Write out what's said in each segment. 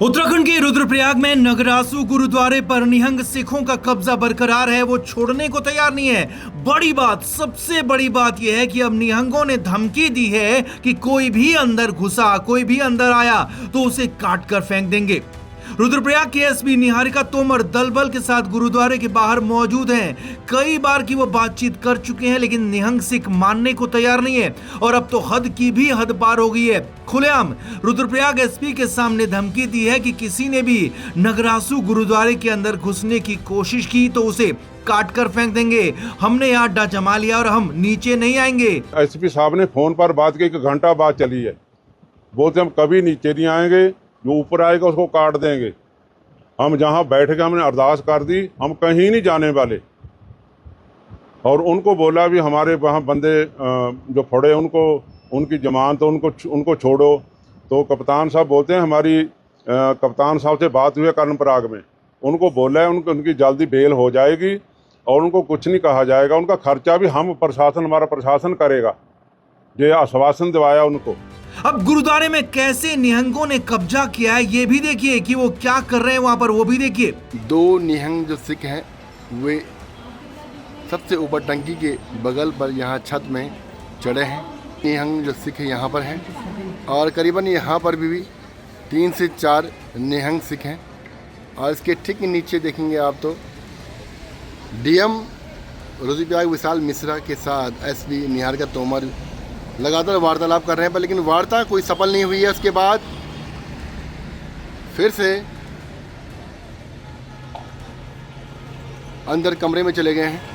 उत्तराखंड के रुद्रप्रयाग में नगरासू गुरुद्वारे पर निहंग सिखों का कब्जा बरकरार है। वो छोड़ने को तैयार नहीं है। बड़ी बात, सबसे बड़ी बात यह है कि अब निहंगों ने धमकी दी है कि कोई भी अंदर घुसा, कोई भी अंदर आया तो उसे काट कर फेंक देंगे। रुद्रप्रयाग के एसपी निहारिका तोमर दलबल के साथ गुरुद्वारे के बाहर मौजूद हैं। कई बार की वो बातचीत कर चुके हैं, लेकिन निहंग सिख मानने को तैयार नहीं है और अब तो हद की भी हद पार हो गई है। खुलेआम रुद्रप्रयाग एसपी के सामने धमकी दी है कि किसी ने भी नगरासू गुरुद्वारे के अंदर घुसने की कोशिश की तो उसे काट कर फेंक देंगे। हमने यहाँ अड्डा जमा लिया और हम नीचे नहीं आएंगे। एसपी साहब ने फोन पर बात की, 1 घंटा बात चली है। बोलते हम कभी नीचे नहीं आएंगे, जो ऊपर आएगा उसको काट देंगे। हम जहाँ बैठ के हमने अरदास कर दी, हम कहीं नहीं जाने वाले। और उनको बोला भी हमारे वहाँ बंदे जो फड़े उनको, उनकी जमानत तो उनको छोड़ो। तो कप्तान साहब बोलते हैं, हमारी कप्तान साहब से बात हुई है कर्णप्रयाग में, उनको बोला है उनकी जल्दी बेल हो जाएगी और उनको कुछ नहीं कहा जाएगा। उनका खर्चा भी हमारा प्रशासन करेगा। ये आश्वासन दिवाया उनको। अब गुरुद्वारे में कैसे निहंगों ने कब्जा किया है ये भी देखिए कि वो क्या कर रहे हैं वहां पर, वो भी देखिए। 2 निहंग जो सिख हैं वे सबसे ऊपर टंकी के बगल पर यहाँ छत में चढ़े हैं। निहंग जो सिख यहाँ पर हैं और करीबन यहाँ पर भी 3 से 4 निहंग सिख हैं। और इसके ठीक नीचे देखेंगे आप तो डीएम रुद्रप्रयाग विशाल मिश्रा के साथ एसपी निहारिका तोमर लगातार वार्तालाप कर रहे हैं, पर लेकिन वार्ता कोई सफल नहीं हुई है। उसके बाद फिर से अंदर कमरे में चले गए हैं।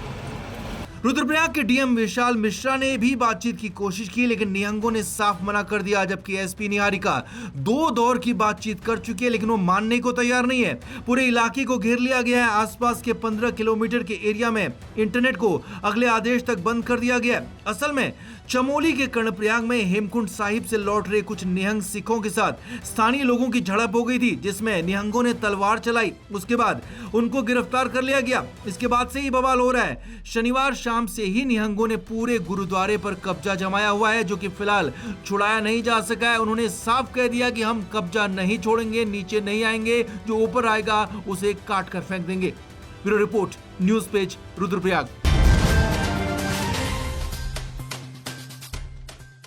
रुद्रप्रयाग के डीएम विशाल मिश्रा ने भी बातचीत की कोशिश की, लेकिन निहंगों ने साफ मना कर दिया। जबकि एसपी निहारिका 2 दौर की बातचीत कर चुकी है, लेकिन वो मानने को तैयार नहीं है। पूरे इलाके को घेर लिया गया है। आसपास के 15 किलोमीटर के एरिया में इंटरनेट को अगले आदेश तक बंद कर दिया गया है। असल में चमोली के कर्णप्रयाग में हेमकुंड साहिब से लौट रहे कुछ निहंग सिखों के साथ स्थानीय लोगों की झड़प हो गई थी, जिसमें निहंगों ने तलवार चलाई। उसके बाद उनको गिरफ्तार कर लिया गया। इसके बाद से ही बवाल हो रहा है। शनिवार शाम से ही निहंगों ने पूरे गुरुद्वारे पर कब्जा जमाया हुआ है, जो कि फिलहाल छुड़ाया नहीं जा सका है। उन्होंने साफ कह दिया कि हम कब्जा नहीं छोड़ेंगे, नीचे नहीं आएंगे, जो ऊपर आएगा उसे काट कर फेंक देंगे। Bureau report, news page, Rudraprayag.